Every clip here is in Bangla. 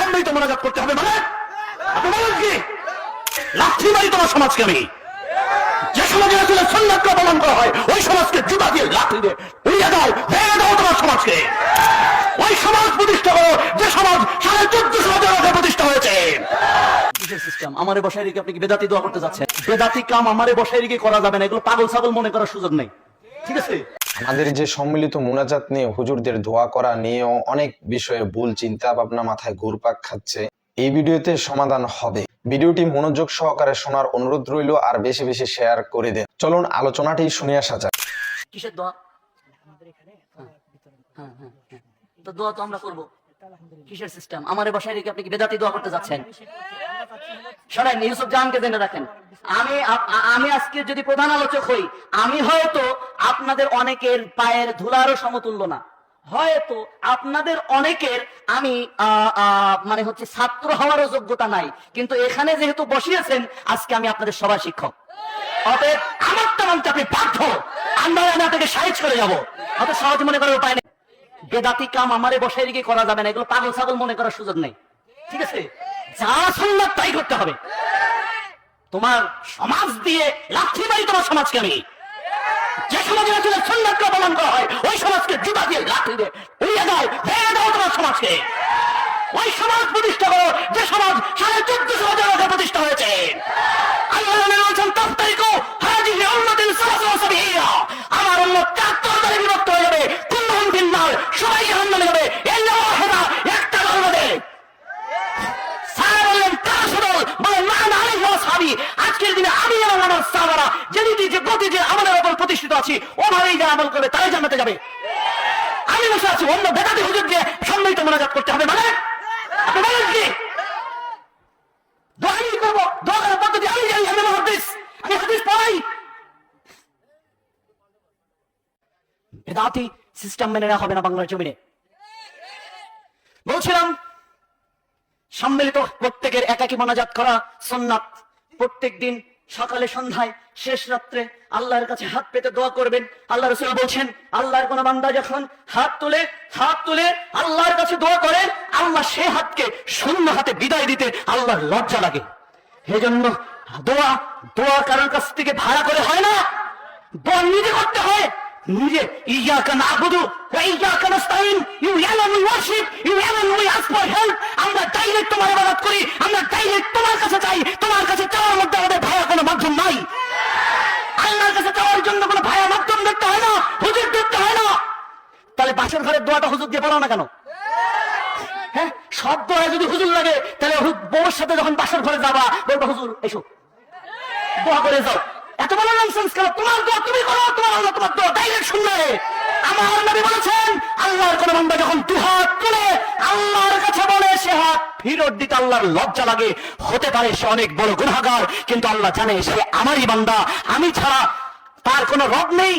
সামনেই তো মোনাজাত করতে হবে মানে আপনি বলেন কি লাঠি মারি তোমার সমাজকে আমি যে সমাজে আসলে সুন্নাতকে অপমান করা হয় ওই সমাজকে জুতা দিয়ে লাঠি দিয়ে উড়িয়ে দাও ভেঙে দাও তোমার সমাজকে ওই সমাজ প্রতিষ্ঠা করো যে সমাজ 1450 বছর আগে প্রতিষ্ঠা হয়েছে। সিস্টেম আমারে বসায় রেখে আপনি কি বেদাতি দোয়া করতে যাচ্ছেন? বেদাতি কাম আমারে বসায় রেখে করা যাবে না, এগুলো পাগল ছাগল মনে করার সুযোগ নেই, ঠিক আছে? আমাদের যে সম্মিলিত মুনাজাত নিয়ে হুজুরদের দোয়া করা নিয়েও অনেক বিষয়ে ভুল চিন্তা ভাবনা মাথায় ঘুরপাক খাচ্ছে। এই ভিডিওতে সমাধান হবে, ভিডিওটি মনোযোগ সহকারে শোনার অনুরোধ রইল আর বেশি বেশি শেয়ার করে দেন। চলুন আলোচনাটি শুনে আসা যাক। কিসের দোয়া? তো দোয়া তো আমরা করবো, কিসের সিস্টেম আমারে বসায় রেখে আপনি কি বেদাতি দোয়া করতে যাচ্ছেন? শোনেন, ইউসুফ জাহানকে জেনে রাখেন, আমি আজকে যদি প্রধান আলোচক হই, আমি হয়তো আপনাদের অনেকের পায়ের ধুলারও সমতুল্য না, হয়তো আপনাদের অনেকের আমি মানে হচ্ছে ছাত্র হওয়ারও যোগ্যতা নাই, কিন্তু এখানে যেহেতু বসিয়েছেন আজকে আমি আপনাদের সবার শিক্ষক। অতএব আমারটা মানতে আপনি বাধ্য, আমরা আপনাকে সাহায্য করে যাবো, অত সহজ মনে করার উপায় নেই। বেদাতি কাম আমারে বসায় রেখে করা যাবে না, এগুলো পাগল ছাগল মনে করার সুযোগ নেই, ঠিক আছে? যা সুন্নাত তাই করতে হবে। তোমার সমাজ দিয়ে লাঠি মারি তোমার সমাজকে আমি যে সমাজে আসলে সুন্নাতকে অপমান করা হয় ওই সমাজকে জুতা দিয়ে লাঠি দিয়ে উড়িয়ে দাও ভেঙে দাও তোমার সমাজকে ওই সমাজ প্রতিষ্ঠা করো যে সমাজ 1450 বছর আগে প্রতিষ্ঠা হয়েছে। আল্লাহ বলেছেন তাফতারিকু হাদিহি উম্মাতুন সালাসালা সাবিয়া, আমার উম্মত 73 দলে বিভক্ত হয়ে যাবে, কুল্লুহুম ফিন্নার, সবাই জাহান্নামে যাবে, ইল্লা ওয়াহিদা, একটা দল হবে। সারা বললেন কারা সদল বলেন মান আলাইহি ওয়াসহাবি, আজকের দিনে আমি এবং আমার সাহাবারা যে নীতি যে গতি যে আমাদের উপর প্রতিষ্ঠিত আছি ওভাবেই যারা আমল করবে তারাই জান্নাতে যাবে। আমি বসে আছি অন্য বেদাতি হুজুর দিয়ে সম্মিলিত মুনাজাত করতে হবে মানে আপনি বলেন কি? দোয়া আমি করবো, দোয়া করার পদ্ধতি আমি জানি, আমি মুহাদ্দিস, আমি হাদিস পড়াই। বেদাতি সিস্টেম মেনে নেওয়া হবে না বাংলার জমিনে। বলছিলাম সম্মিলিত প্রত্যেকের একাকী মোনাজাত করা সুন্নাত, প্রত্যেক দিন সকালে সন্ধ্যায় শেষ রাত্রে আল্লাহর কাছে হাত পেতে দোয়া করবেন। আল্লাহ রাসূল বলছেন আল্লাহর কোন বান্দা যখন হাত তুলে আল্লাহর কাছে দোয়া করে আল্লাহ সে হাতকে শূন্য হাতে বিদায় দিতে আল্লাহর লজ্জা লাগে। এজন্য দোয়া কারোর কাছ থেকে ভাড়া করে হয় না, দোয়া নিজে করতে হয়, নিজে। ইয়াকা নাবুদু ওয়া ইয়াকা নাস্তাইন, ইউ ইয়ালামু ওয়াশিপ, ইউ ইয়ালামু আস ফর হেল্প। আমরা ডাইরেক্ট তোমার ইবাদত করি, আমরা ডাইরেক্ট তোমার কাছে চাই, তোমার কাছে চাওয়ার মধ্যে আমাদের ভায়া কোনো মাধ্যম নাই। আল্লাহর কাছে চাওয়ার জন্য কোনো ভায়া মাধ্যম দেখতে হয় না, হুজুর দেখতে হয় না। তাহলে বাসর ঘরের দোয়াটা হুজুর দিয়ে পড়াও না কেন? হ্যাঁ, সব দোয়া যদি হুজুর লাগে তাহলে বউর সাথে যখন বাসর ঘরে যাবা বলবা হুজুর এসো দোয়া করে যাও। এত বড় ননসেন্স কেন? তোমার দোয়া তুমি করো, তোমার আল্লাহ তোমার দোয়া ডাইরেক্ট শুনবে। আমার নবী বলেছেন আল্লাহর কোন বান্দা যখন দুহাত তুলে আল্লাহর কাছে বলে সে হাত ফেরত দিতে আল্লাহর লজ্জা লাগে। হতে পারে সে অনেক বড় গুনাহগার, কিন্তু আল্লাহ জানে সে আমারই বান্দা, আমি ছাড়া তার কোনো রব নেই,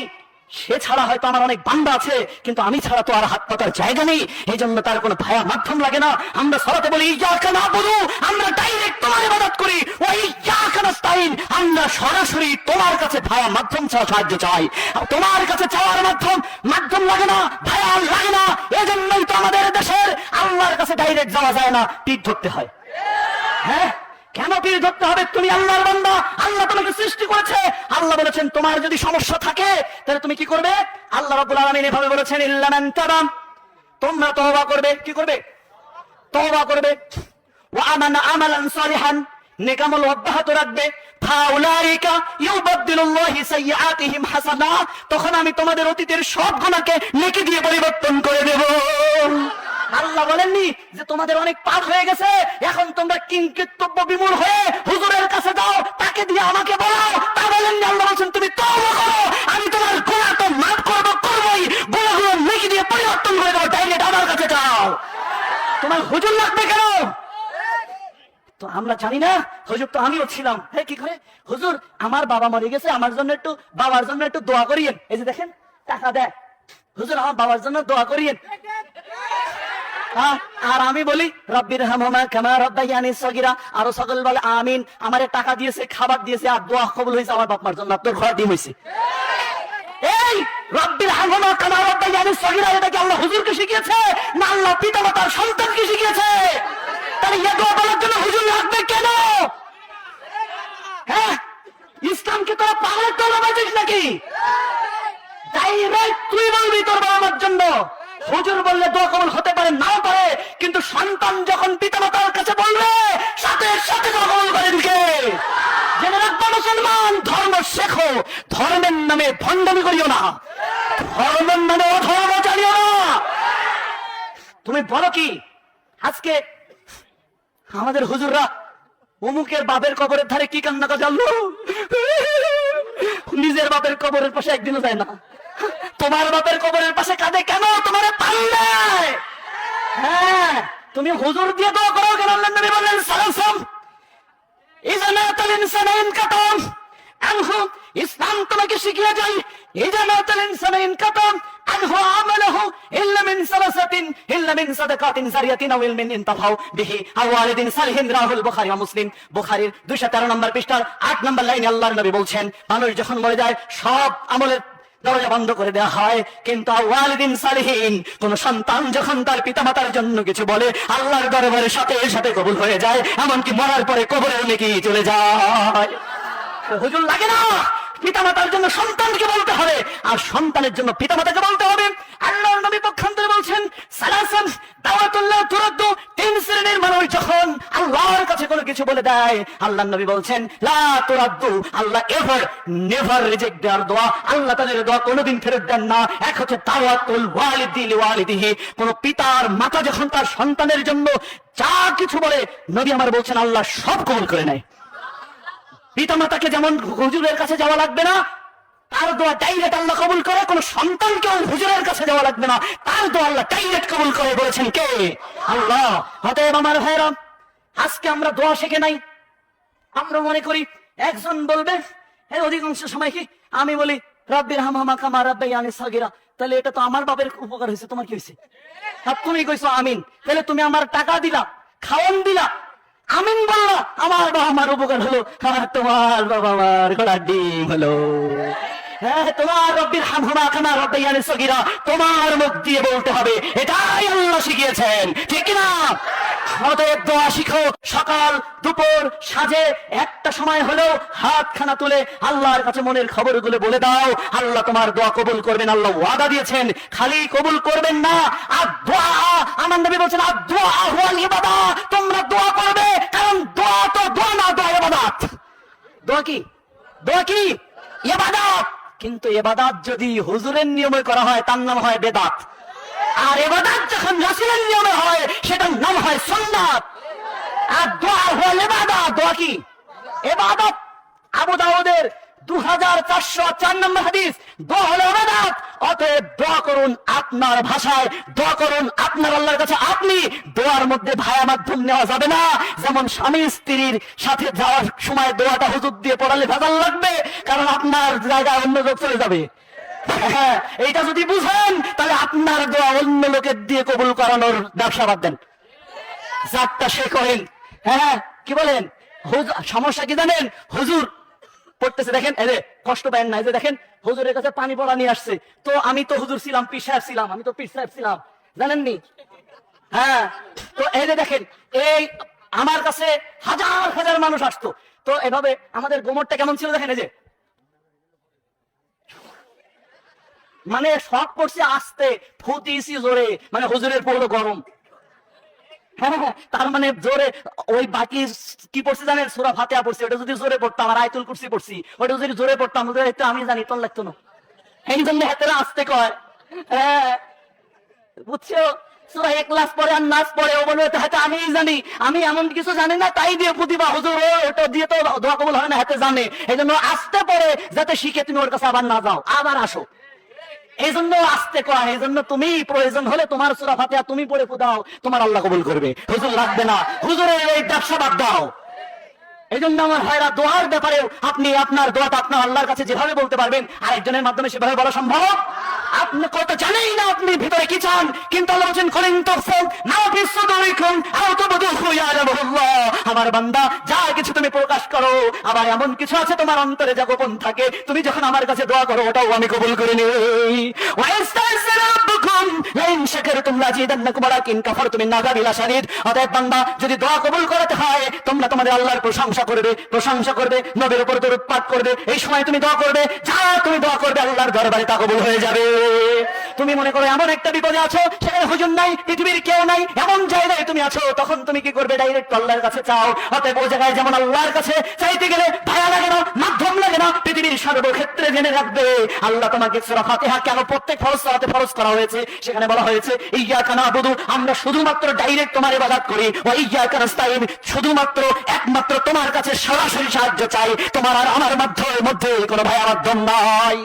সে ছাড়া হয়তো আমার অনেক বান্দা আছে কিন্তু আমি ছাড়া তো আর হাত পাতার জায়গা নেই, এই জন্য তার কোনো ভায়া মাধ্যম লাগে না। আমরা সালাতে বলি ইয়াকা নাবুদু, আমরা ডাইরেক্ট তোমার ইবাদত করি, ওই ইয়াকা নাস্তাইন, আমরা সরাসরি তোমার কাছে ভায়া মাধ্যম ছাড়া সাহায্য চাই। তোমার কাছে চাওয়ার মাধ্যম লাগে না, ভায়া লাগে না, এজন্যই তো আমাদের দেশের আল্লাহর কাছে ডাইরেক্ট যাওয়া যায় না, পিঠ ধরতে হয়। হ্যাঁ, কেন পিঠ ধরতে হবে? তুমি আল্লাহর বান্দা, আল্লাহ তোমাকে সৃষ্টি করেছে। আল্লাহ বলেছেন তোমার যদি সমস্যা থাকে তাহলে তুমি কি করবে? আল্লাহ রাব্বুল আলামিন এভাবে বলেছেন ইল্লা মান তাবা, তোমরা তওবা করবে। কি করবে? তওবা করবে। ওয়া আমানা আমালান সালিহান, নেক আমল অব্যাহত রাখবে। ফাউলাইকা ইউবাদদিলুল্লাহু সাইয়্যাতিহিম হাসানা, তখন আমি তোমাদের অতীতের সব গুনাহকে নেকি দিয়ে পরিবর্তন করে দেব। আল্লাহ বলেননি যে তোমাদের অনেক পাপ হয়ে গেছে, এখন তোমরা কিংকর্তব্য বিমূঢ় হয়ে হুজুরের কাছে যাও, তাকে দিয়ে আমাকে বলাও, তা বলেননি। আল্লাহ বলেন তুমি তওবা করো, আমি তোমার গুনাহ তো মাফ করবই, গুনাহগুলো নেকি দিয়ে পরিবর্তন করে দেব, ডাইরেক্ট আমার কাছে যাও। তোমার হুজুর লাগবে কেন? তো আমরা জানি না, হুজুর তো আমিও ছিলাম। হ্যাঁ, কি করে হুজুর আমার বাবা মরে গেছে, আমার জন্য একটু বাবার জন্য একটু দোয়া করিয়েন। এই যে দেখেন টাকা দেয়, হুজুর আমার বাবার জন্য দোয়া করিয়েন। আর আমি বলি রব্বির হামহুমা কামা রাব্বায়ানি সগীরা, আর সকল বলে আমিন। আমারে টাকা দিয়েছে, খাবার দিয়েছে, আর দোয়া কবুল হয়েছে আমার বাপ মার জন্য, তোর ঘরে ডিম হয়েছে। এই রব্বির হামহুমা কামা রাব্বায়ানি সগীরা, এটা কি আল্লাহ হুজুরকে শিখিয়েছে না আল্লাহ পিতামাতার সন্তানকে শিখিয়েছে? জন্য। হুজুর বললে দোয়া কবুল হতে পারে নাও পারে, কিন্তু সন্তান যখন পিতামাতার কাছে বলবে সাথে সাথে দোয়া কবুল করেন কে? জেনে রাখবো মুসলমান, ধর্ম শেখো, ধর্মের নামে ভণ্ডামি করিও না, ধর্মের নামে অধর্ম চালিও না। তুমি বলো কি আজকে আমাদের হুজুররা অমুকের বাপের কবরের ধারে কি কান্না জানলো, নিজের বাপের কবরের পাশে একদিনও যায় না। তোমার বাপের কবরের পাশে কাঁদে কেন? তোমার পাল্লে। হ্যাঁ, তুমি হুজুর দিয়ে দোয়া করো কেন? আল্লাহর নবী বললেন সালাম ইযা মাতাল ইনসানু ইনকাতাম আনহু, ইসলাম তোমাকে শিখিয়ে যায় ইযা মাতাল ইনসানু ইনকাতাম আনহু আমালুহু ইল্লা মিন সালাসাতিন ইল্লা মিন সাদাকাতিন জারিয়াতিন আও ইলমিন ইনতাফাউ বিহি আও ওয়ালিদিন সালিহিন, রাহুল বুখারী ও মুসলিম। বুখারীর 213 নম্বর পৃষ্ঠার 8 নম্বর লাইনে আল্লাহর নবী বলছেন, মানুষ যখন মরে যায় সব আমলের দরজা বন্ধ করে দেওয়া হয়, কিন্তু ওয়ালিদিন সালিহিন, কোন সন্তান যখন তার পিতামাতার জন্য কিছু বলে আল্লাহর দরবারে সাথে সাথে কবুল হয়ে যায়, এমনকি মরার পরে কবরেও নাকি চলে যায়। হুজুর লাগে না, পিতামাতার জন্য সন্তানকে বলতে হবে, আর সন্তানের জন্য পিতামাতাকে বলতে হবে। আল্লাহর নবী পক্ষান্তরে বলছেন সালাসান দাওয়াতুল্লাহ তুরাদ্দু, 3 শ্রেণীর মানুষ যখন আল্লাহর কাছে কোনো কিছু বলে দেয়, আল্লাহর নবী বলছেন লা তুরাদ্দু, আল্লাহ এভার নেভার রিজেক্ট দেয়ার দোয়া, আল্লাহ তাদের দোয়া কোনোদিন ফেরত দেন না। এক হচ্ছে দাওয়াতুল ওয়ালিদি লিওয়ালিদিহি, কোন পিতার মাতা যখন তার সন্তানের জন্য যা কিছু বলে, নবী আমার বলছেন আল্লাহ সব কবুল করে নেয়। পিতামাতাকে যেমন হুজুরের কাছে যাওয়া লাগবে না, তার দোয়া ডাইরেক্ট আল্লাহ কবুল করে, কোন সন্তানকেও হুজুরের কাছে যাওয়া লাগবে না, তার দোয়া আল্লাহ ডাইরেক্ট কবুল করে, বলেছেন কে? আল্লাহ। অতএব আমার ভাইরা, আজকে আমরা দোয়া শিখে নাই। আমরা মনে করি একজন বলবে, এই অধিকাংশ সময় কি আমি বলি রাব্বির হামহামা কামা রাব্বায়ানি সাগীরা, তাহলে এটা তো আমার বাপের উপকার হয়েছে, তোমার কি হয়েছে? আর তুমি কইছো আমিন, তাহলে তুমি আমার টাকা দিলা, খাওয়ান দিলা, আমিন বললা, আমার বাবা আমার উপকার হলো, আর তোমার বাবা আমার ঘোড়ার ডিম হলো। হ্যাঁ, তোমার রব্বির হামহুমা কামা রাব্বায়ানি সাগীরা তোমার মুখ দিয়ে বলতে হবে, এটাই আল্লাহ শিখিয়েছেন, ঠিক না? অতএব দোয়া শিখো, সকাল দুপুর সাঁঝে একটা সময় হলেও হাতখানা তুলে আল্লাহর কাছে মনের খবরগুলো বলে দাও, আল্লাহ তোমার দোয়া কবুল করবেন, আল্লাহ ওয়াদা দিয়েছেন। খালি কবুল করবেন না, আর দোয়া, আমার নবী বলছেন আর দোয়া হুয়াল ইবাদাত, তোমরা দোয়া করবে, কারণ দোয়া তো দোয়া না, দোয়া ইবাদত। দোয়া কি? দোয়া কি? ইবাদত। কিন্তু ইবাদত যদি হুজুরের নিয়মে করা হয় তার নাম হয় বেদাত, আর ইবাদত যখন রাসূলের নিয়মে হয় সেটার নাম হয় সুন্নাত। আর দোয়া হল ইবাদত। দোয়া কি? ইবাদত। আবু দাউদের 2404 নম্বর হাদিস, দোয়া হলো ইবাদত। অতএব দোয়া করুন আপনার ভাষায়, দোয়া করুন আপনার আল্লাহর কাছে। আপনি দোয়ার মধ্যে ভায়া মাধ্যম নেওয়া যাবে না, যেমন স্বামী স্ত্রীর সাথে যাওয়ার সময় দোয়াটা হুজুর দিয়ে পড়ালে ভেজাল লাগবে, কারণ আপনার জায়গায় অন্য লোক চলে যাবে। হ্যাঁ, এইটা যদি বুঝেন তাহলে আপনার দোয়া অন্য লোকের দিয়ে কবুল করানোর ব্যবসা বাদ দেন, যারটা সে করেন। হ্যাঁ, কি বলেন? সমস্যা কি জানেন? হুজুর পড়তেছে, দেখেন, এই যে কষ্ট পায় না, এই যে দেখেন হুজুরের কাছে পানি পড়া নিয়ে আসছে, তো আমি তো হুজুর ছিলাম, পীর সাহেব ছিলাম, আমি তো পীর সাহেব ছিলাম, জানেননি? হ্যাঁ, তো এই যে দেখেন, এই আমার কাছে হাজার হাজার মানুষ আসতো, তো এভাবে আমাদের গোমরটা কেমন ছিল দেখেন, এই যে মানে সব পড়ছে আসতে, ফুটিছি জোরে, মানে হুজুরের পড়লো গরম। হ্যাঁ, তার মানে জোরে, ওই বাকি কি পড়ছে জানেন? সূরা ফাতিহা পড়ছি, ওটা যদি জোরে পড়তাম, আর আয়াতুল কুরসি পড়ছি, ওটা যদি জোরে পড়তাম, একটু আমি জানি তোর লাগতো না, এই জন্য হাতেরা আসতে কয়। হ্যাঁ, বুঝছো? সূরা ইখলাস পড়ে আর নাস পড়ে, ও বলে হাতে আমি জানি, আমি এমন কিছু জানি না, তাই দিয়ে প্রতিভা হুজুর ওটা দিয়ে তো দোয়া কবুল হয় না, হাতে জানে, এই জন্য আসতে পড়ে, যাতে শিখে তুমি ওর কাছে আবার না যাও, আবার আসো, এই জন্য আসতে কয়। এই জন্য তুমি প্রয়োজন হলে তোমার সূরা ফাতিহা তুমি পড়ে দাও, তোমার আল্লাহ কবুল করবে, হুজুর লাগবে না, হুজুরের এই ব্যবসা বাদ দাও। এই জন্য আমার ভাইরা, দোয়ার ব্যাপারেও আপনি আপনার দোয়াটা আপনার আল্লাহর কাছে যেভাবে বলতে পারবেন, আরেকজনের মাধ্যমে সেভাবে বলা সম্ভব। আপনি কত জানেই না আপনি ভিতরে কি চান, কিন্তু আল্লাহ বলেন করেন তফসিল না বিসুদুরিকুম আও তুবদুহু ইয়ালামুল্লাহ, আমার বান্দা যা কিছু তুমি প্রকাশ করো, আবার এমন কিছু আছে তোমার অন্তরে যা গোপন থাকে, তুমি যখন আমার কাছে দোয়া করো ওটাও আমি কবুল করে নিই। ওয়াইস্তাগফিরু রাব্বাকুম লাইন শাকারতুম লাযিদান্নাকুম ওয়ালাকিন কাফারতুম ইন আযাবি লাশাদীদ। অতএব বান্দা, যদি দোয়া কবুল করতে হয়, তোমরা তোমাদের আল্লাহর প্রশংসা করবে, প্রশংসা করবে, নবীর উপর দরুদ পাঠ করবে, এই সময় তুমি দোয়া করবে, যা তুমি দোয়া করবে আল্লাহর দরবারে তা কবুল হয়ে যাবে। তুমি মনে করো এমন একটা বিপদে আছো, সেখানে হুজুর নাই, পৃথিবীর কেউ নাই, এমন জায়গায় তুমি আছো, তখন তুমি কি করবে? ডাইরেক্ট আল্লাহর কাছে চাও। অতএব ওই জায়গায় যেমন আল্লাহর কাছে চাইতে গেলে ভায়া লাগে না, মাধ্যম লাগে না, পৃথিবীর সর্বক্ষেত্রে জেনে রাখবে আল্লাহ তোমাকে সূরা ফাতিহা কেন প্রত্যেক ফরজ সালাতে ফরজ করা হয়েছে, সেখানে বলা হয়েছে ইয়্যাকা না'বুদু, আমরা শুধুমাত্র ডাইরেক্ট তোমার ইবাদত করি, ওয়া ইয়্যাকা নাস্তাঈন, শুধুমাত্র একমাত্র তোমার কাছে সরাসরি সাহায্য চাই, তোমার আর আমার মধ্যে কোনো ভায়া মাধ্যম নাই।